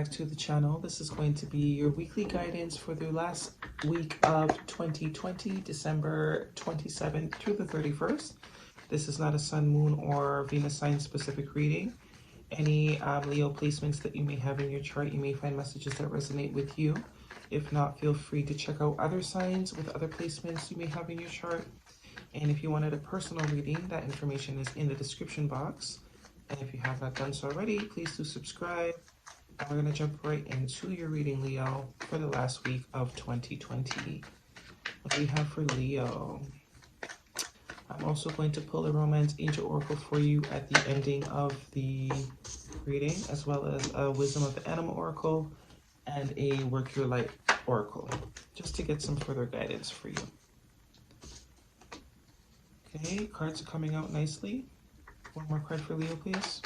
back to the channel. This is going to be your weekly guidance for the last week of 2020, December 27th through the 31st. This is not a sun, moon, or Venus sign specific reading. Any Leo placements that you may have in your chart, you may find messages that resonate with you. If not, feel free to check out other signs with other placements you may have in your chart. And if you wanted a personal reading, that information is in the description box. And if you have not done so already, please do subscribe. And we're going to jump right into your reading, Leo, for the last week of 2020. What do we have for Leo? I'm also going to pull a Romance Angel Oracle for you at the ending of the reading, as well as a Wisdom of the Animal Oracle and a Work Your Light Oracle, just to get some further guidance for you. Okay, cards are coming out nicely. One more card for Leo, please.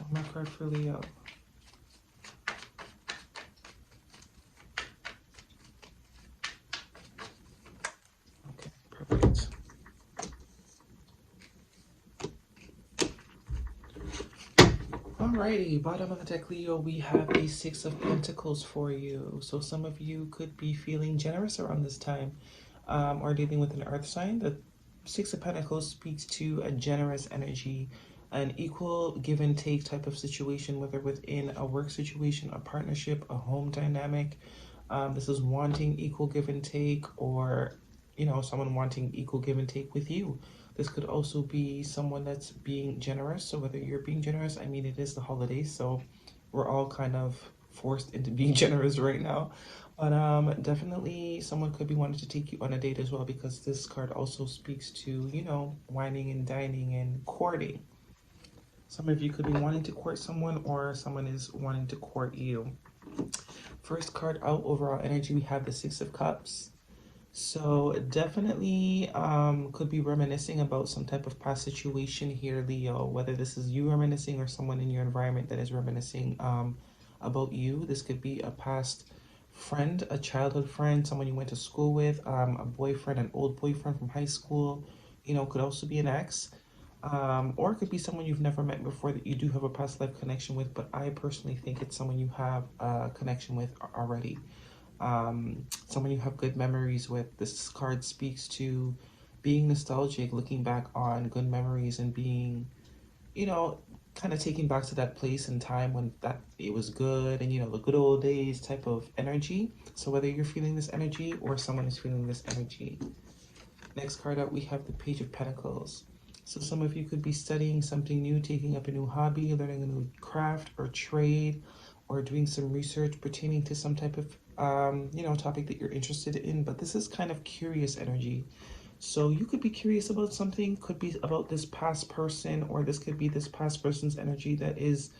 One more card for Leo. Okay, perfect. Alrighty, bottom of the deck, Leo, we have a Six of Pentacles for you. So some of you could be feeling generous around this time or dealing with an earth sign. The Six of Pentacles speaks to a generous energy, an equal give and take type of situation, whether within a work situation, a partnership, a home dynamic. This is wanting equal give and take, or, you know, someone wanting equal give and take with you. This could also be someone that's being generous. So whether you're being generous, I mean, it is the holidays, so we're all kind of forced into being generous right now. But definitely someone could be wanting to take you on a date as well, because this card also speaks to, you know, whining and dining and courting. Some of you could be wanting to court someone, or someone is wanting to court you. First card out, overall energy, we have the Six of Cups. So definitely could be reminiscing about some type of past situation here, Leo, whether this is you reminiscing or someone in your environment that is reminiscing about you. This could be a past friend, a childhood friend, someone you went to school with, a boyfriend, an old boyfriend from high school, you know, could also be an ex. Or it could be someone you've never met before that you do have a past life connection with, but I personally think it's someone you have a connection with already. Someone you have good memories with. This card speaks to being nostalgic, looking back on good memories and being, you know, kind of taking back to that place and time when that it was good and, you know, the good old days type of energy. So whether you're feeling this energy or someone is feeling this energy. Next card out, we have the Page of Pentacles. So some of you could be studying something new, taking up a new hobby, learning a new craft or trade, or doing some research pertaining to some type of you know, topic that you're interested in. But this is kind of curious energy. So you could be curious about something, could be about this past person, or this could be this past person's energy that is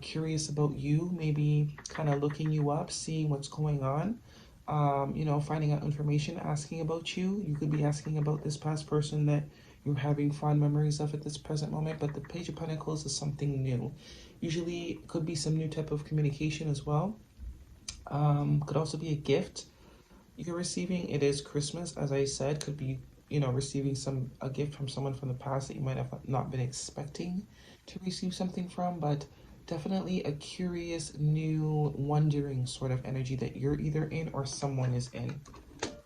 curious about you, maybe kind of looking you up, seeing what's going on, you know, finding out information, asking about you. You could be asking about this past person that you're having fond memories of at this present moment. But the Page of Pentacles is something new. Usually it could be some new type of communication as well. Could also be a gift you're receiving. It is Christmas, as I said. Could be, you know, receiving a gift from someone from the past that you might have not been expecting to receive something from, but definitely a curious, new, wondering sort of energy that you're either in or someone is in.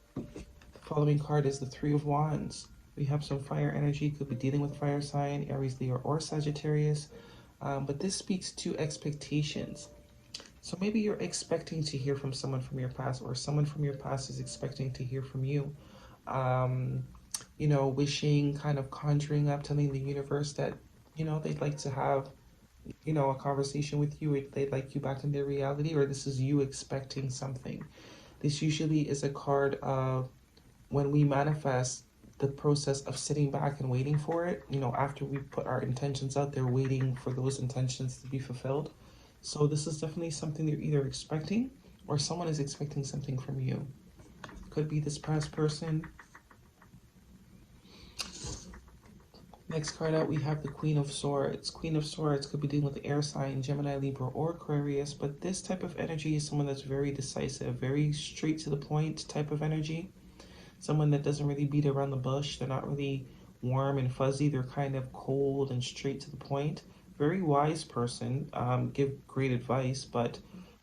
The following card is the Three of Wands. We have some fire energy, could be dealing with fire sign, Aries, Leo, or Sagittarius. But this speaks to expectations. So maybe you're expecting to hear from someone from your past, or someone from your past is expecting to hear from you. You know, wishing, kind of conjuring up, telling the universe that, you know, they'd like to have, you know, a conversation with you, or they'd like you back in their reality, or this is you expecting something. This usually is a card of when we manifest, the process of sitting back and waiting for it, you know, after we put our intentions out there, waiting for those intentions to be fulfilled. So this is definitely something you're either expecting or someone is expecting something from you. Could be this past person. Next card out, we have the Queen of Swords. Queen of Swords could be dealing with the air sign, Gemini, Libra, or Aquarius. But this type of energy is someone that's very decisive, very straight to the point type of energy. Someone that doesn't really beat around the bush. They're not really warm and fuzzy. They're kind of cold and straight to the point. Very wise person, give great advice, but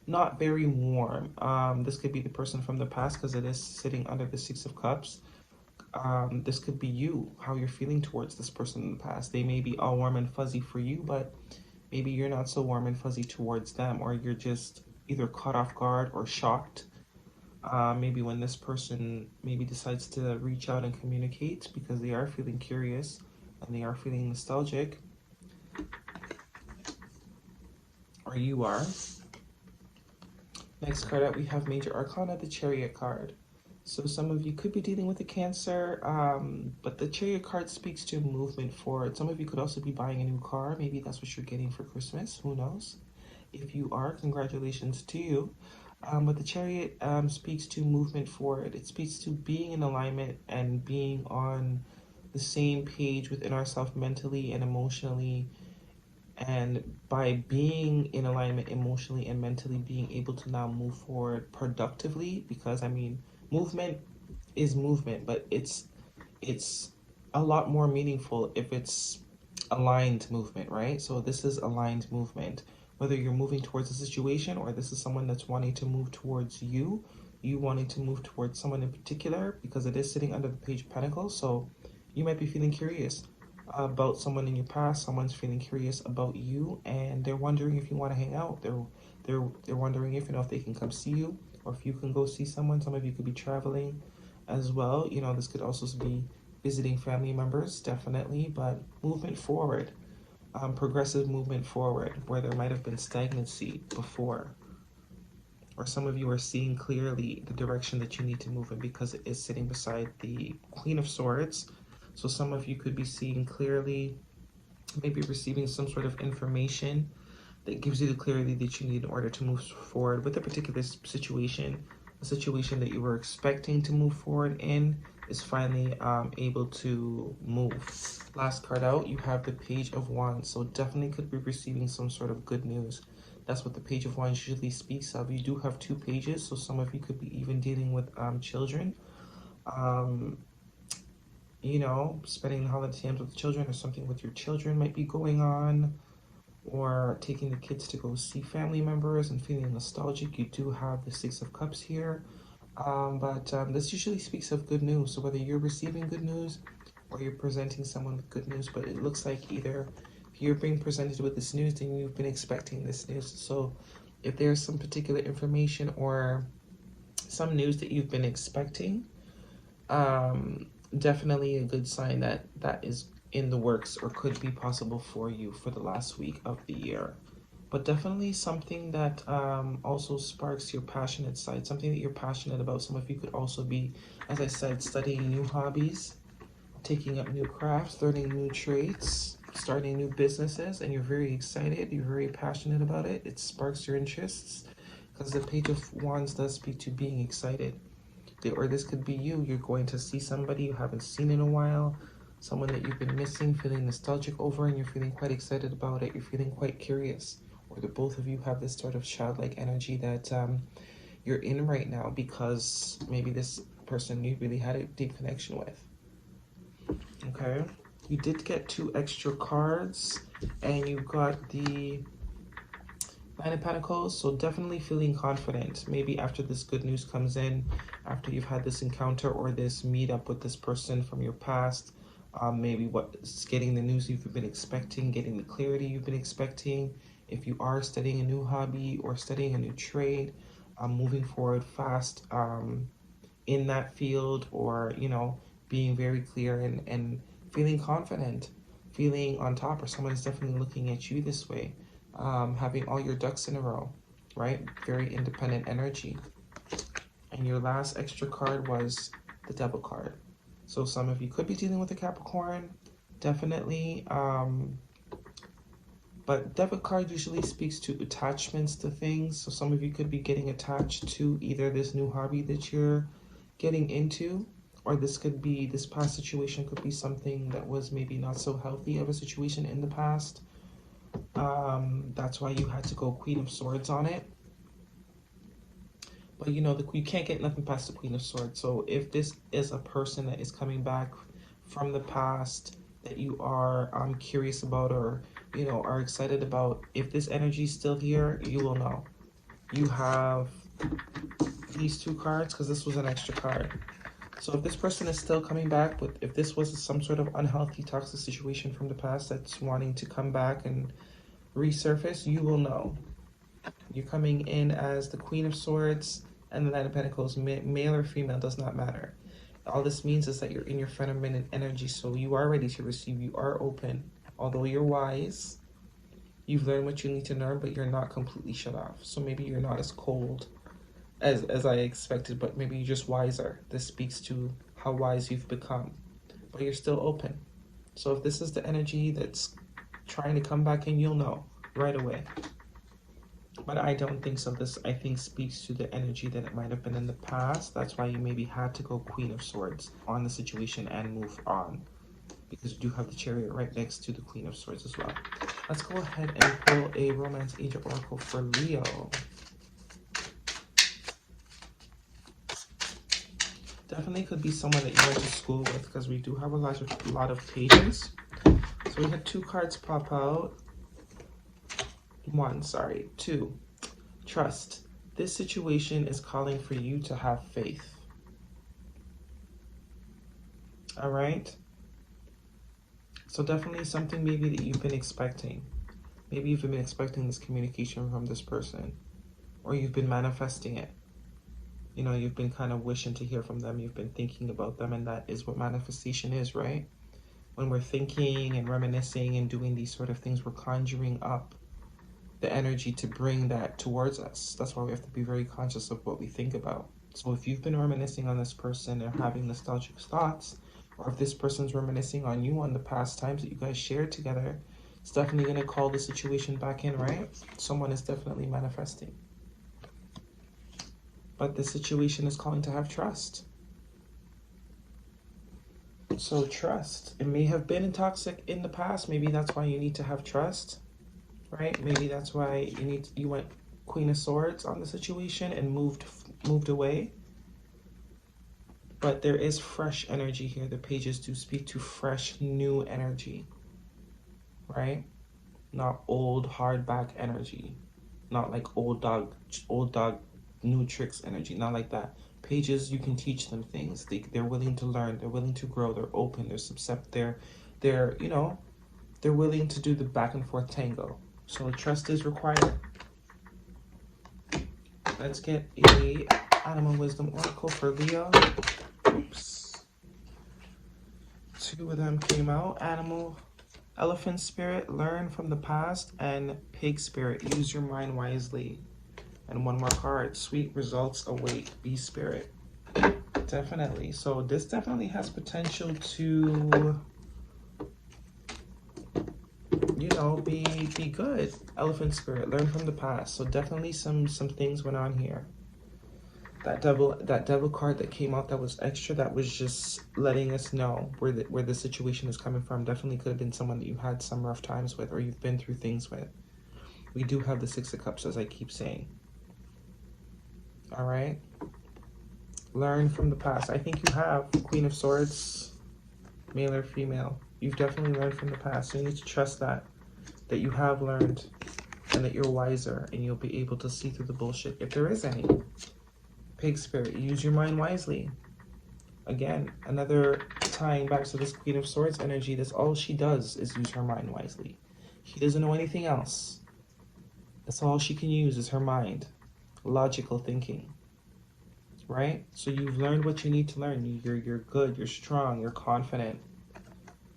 not very warm. This could be the person from the past because it is sitting under the Six of Cups. This could be you, how you're feeling towards this person in the past. They may be all warm and fuzzy for you, but maybe you're not so warm and fuzzy towards them, or you're just either caught off guard or shocked. Maybe when this person maybe decides to reach out and communicate because they are feeling curious and they are feeling nostalgic, or you are. Next card up, we have Major Arcana, the Chariot card. So some of you could be dealing with a Cancer, but the Chariot card speaks to movement forward. Some of you could also be buying a new car. Maybe that's what you're getting for Christmas. Who knows? If you are, congratulations to you. But the Chariot speaks to movement forward. It speaks to being in alignment and being on the same page within ourselves mentally and emotionally. And by being in alignment emotionally and mentally, being able to now move forward productively, because I mean, movement is movement, but it's a lot more meaningful if it's aligned movement, right? So this is aligned movement. Whether you're moving towards a situation or this is someone that's wanting to move towards you, you wanting to move towards someone in particular, because it is sitting under the Page of Pentacles. So you might be feeling curious about someone in your past. Someone's feeling curious about you, and they're wondering if you want to hang out. They're wondering if, you know, if they can come see you, or if you can go see someone. Some of you could be traveling as well. You know, this could also be visiting family members, definitely, but movement forward, progressive movement forward, where there might have been stagnancy before. Or some of you are seeing clearly the direction that you need to move in because it is sitting beside the Queen of Swords. So some of you could be seeing clearly, maybe receiving some sort of information that gives you the clarity that you need in order to move forward with a particular situation. A situation that you were expecting to move forward in is finally able to move. Last card out, you have the Page of Wands. So definitely could be receiving some sort of good news. That's what the Page of Wands usually speaks of. You do have two pages, so some of you could be even dealing with children. You know, spending the holiday times with children, or something with your children might be going on, or taking the kids to go see family members and feeling nostalgic. You do have the Six of Cups here, but this usually speaks of good news. So whether you're receiving good news or you're presenting someone with good news, but it looks like either if you're being presented with this news, then you've been expecting this news. So if there's some particular information or some news that you've been expecting, definitely a good sign that that is in the works or could be possible for you for the last week of the year. But definitely something that also sparks your passionate side, something that you're passionate about. Some of you could also be, as I said, studying new hobbies, taking up new crafts, learning new trades, starting new businesses, and you're very excited, you're very passionate about it. It sparks your interests because the Page of Wands does speak to being excited. Or this could be you. You're going to see somebody you haven't seen in a while, someone that you've been missing, feeling nostalgic over, and you're feeling quite excited about it. You're feeling quite curious. Or the both of you have this sort of childlike energy that you're in right now because maybe this person you really had a deep connection with. Okay. You did get 2 extra cards, and you got the Nine of Pentacles, so definitely feeling confident. Maybe after this good news comes in, after you've had this encounter or this meetup with this person from your past, maybe what's getting the news you've been expecting, getting the clarity you've been expecting. If you are studying a new hobby or studying a new trade, moving forward fast in that field, or, you know, being very clear and feeling confident, feeling on top, or someone is definitely looking at you this way. Having all your ducks in a row, right? Very independent energy. And your last extra card was the Devil card. So some of you could be dealing with a Capricorn, definitely. But Devil card usually speaks to attachments to things. So some of you could be getting attached to either this new hobby that you're getting into, or this past situation could be something that was maybe not so healthy of a situation in the past. That's why you had to go Queen of Swords on it. But you know, you can't get nothing past the Queen of Swords. So if this is a person that is coming back from the past that you are curious about, or you know, are excited about. If this energy is still here, you will know. You have these two cards because this was an extra card. So if this person is still coming back, but if this was some sort of unhealthy, toxic situation from the past that's wanting to come back and resurface, you will know. You're coming in as the Queen of Swords and the Knight of Pentacles, male or female, does not matter. All this means is that you're in your feminine energy, so you are ready to receive. You are open. Although you're wise, you've learned what you need to learn, but you're not completely shut off. So maybe you're not as cold as I expected, but maybe you're just wiser. This speaks to how wise you've become, but you're still open. So if this is the energy that's trying to come back in, you'll know right away. But I don't think so. This, I think, speaks to the energy that it might have been in the past. That's why you maybe had to go Queen of Swords on the situation and move on, because you do have the Chariot right next to the Queen of Swords as well. Let's go ahead and pull a Romance Agent Oracle for Leo. Definitely could be someone that you went to school with, because we do have a lot of pages. So we had two cards pop out. Two. Trust. This situation is calling for you to have faith. All right? So definitely something maybe that you've been expecting. Maybe you've been expecting this communication from this person, or you've been manifesting it. You know, you've been kind of wishing to hear from them. You've been thinking about them, and that is what manifestation is, right? When we're thinking and reminiscing and doing these sort of things, we're conjuring up the energy to bring that towards us. That's why we have to be very conscious of what we think about. So if you've been reminiscing on this person or having nostalgic thoughts, or if this person's reminiscing on you on the past times that you guys shared together, it's definitely going to call the situation back in, right? Someone is definitely manifesting. But the situation is calling to have trust. So trust. It may have been toxic in the past. Maybe that's why you need to have trust, right? Maybe that's why you went Queen of Swords on the situation and moved away. But there is fresh energy here. The pages do speak to fresh, new energy, right? Not old, hardback energy. Not like old dog, new tricks energy. Not like that. Pages, you can teach them things. They're willing to learn. They're willing to grow. They're open. They're you know, they're willing to do the back and forth tango. So trust is required. Let's get a Animal Wisdom Oracle for Leo. Oops. Two of them came out. Elephant Spirit, learn from the past, and Pig Spirit, use your mind wisely. And one more card, sweet results await, Bee Spirit. Definitely. So this definitely has potential to, you know, be good. Elephant Spirit, learn from the past. So definitely some things went on here. That devil card that came out that was extra, that was just letting us know where the situation is coming from. Definitely could have been someone that you had some rough times with, or you've been through things with. We do have the Six of Cups, as I keep saying. All right. Learn from the past. I think you have Queen of Swords, male or female. You've definitely learned from the past. So you need to trust that you have learned, and that you're wiser, and you'll be able to see through the bullshit if there is any. Pig Spirit, use your mind wisely. Again, another tying back to this Queen of Swords energy, that's all she does is use her mind wisely. She doesn't know anything else. That's all she can use is her mind. Logical thinking. Right? So you've learned what you need to learn. You're good, you're strong, you're confident.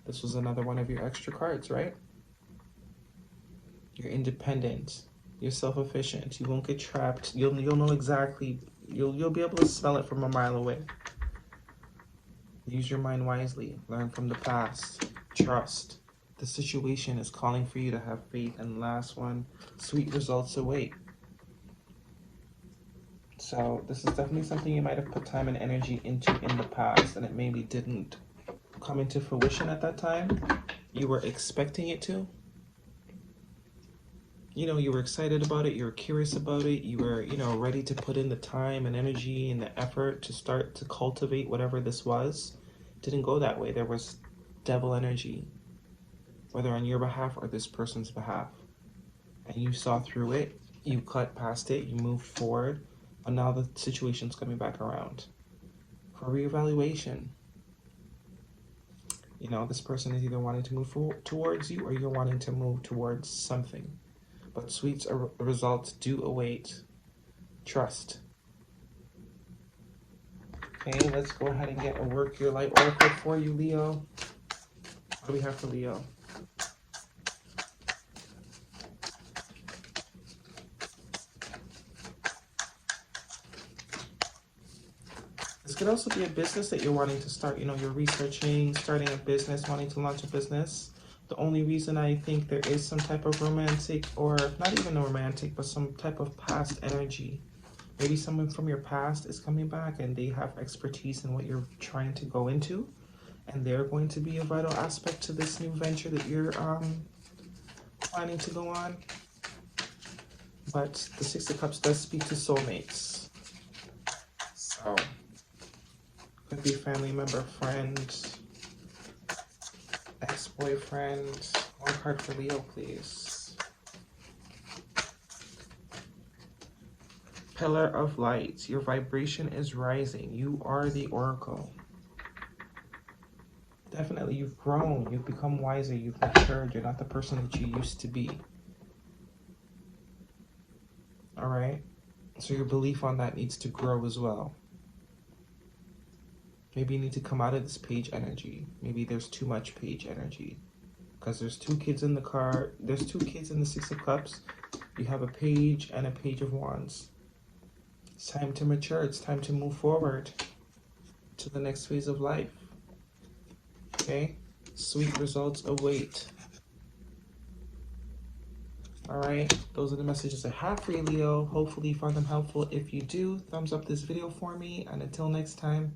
This was another one of your extra cards, right? You're independent. You're self-efficient. You won't get trapped. You'll know exactly. You'll be able to smell it from a mile away. Use your mind wisely. Learn from the past. Trust. The situation is calling for you to have faith. And last one, sweet results await. So this is definitely something you might have put time and energy into in the past, and it maybe didn't come into fruition at that time. You were expecting it to. You know, you were excited about it, you were curious about it, you were, you know, ready to put in the time and energy and the effort to start to cultivate whatever this was. didn't go that way. There was devil energy, whether on your behalf or this person's behalf. And you saw through it, you cut past it, you moved forward, and now the situation's coming back around for reevaluation. You know, this person is either wanting to move towards you or you're wanting to move towards something. But sweet results do await. Trust. Okay, let's go ahead and get a Work Your Light oracle for you, Leo. What do we have for Leo? This could also be a business that you're wanting to start. You know, you're researching, starting a business, wanting to launch a business. The only reason I think there is some type of romantic, or not even a romantic, but some type of past energy. Maybe someone from your past is coming back and they have expertise in what you're trying to go into. And they're going to be a vital aspect to this new venture that you're planning to go on. But the Six of Cups does speak to soulmates. So, could be family member, friend, ex-boyfriend. One card for Leo, please. Pillar of Light. Your vibration is rising. You are the oracle. Definitely, you've grown. You've become wiser. You've matured. You're not the person that you used to be. All right? So your belief on that needs to grow as well. Maybe you need to come out of this page energy. Maybe there's too much page energy. Because there's two kids in the card. There's two kids in the Six of Cups. You have a page and a Page of Wands. It's time to mature. It's time to move forward to the next phase of life. Okay? Sweet results await. Alright, those are the messages I have for you, Leo. Hopefully you found them helpful. If you do, thumbs up this video for me. And until next time,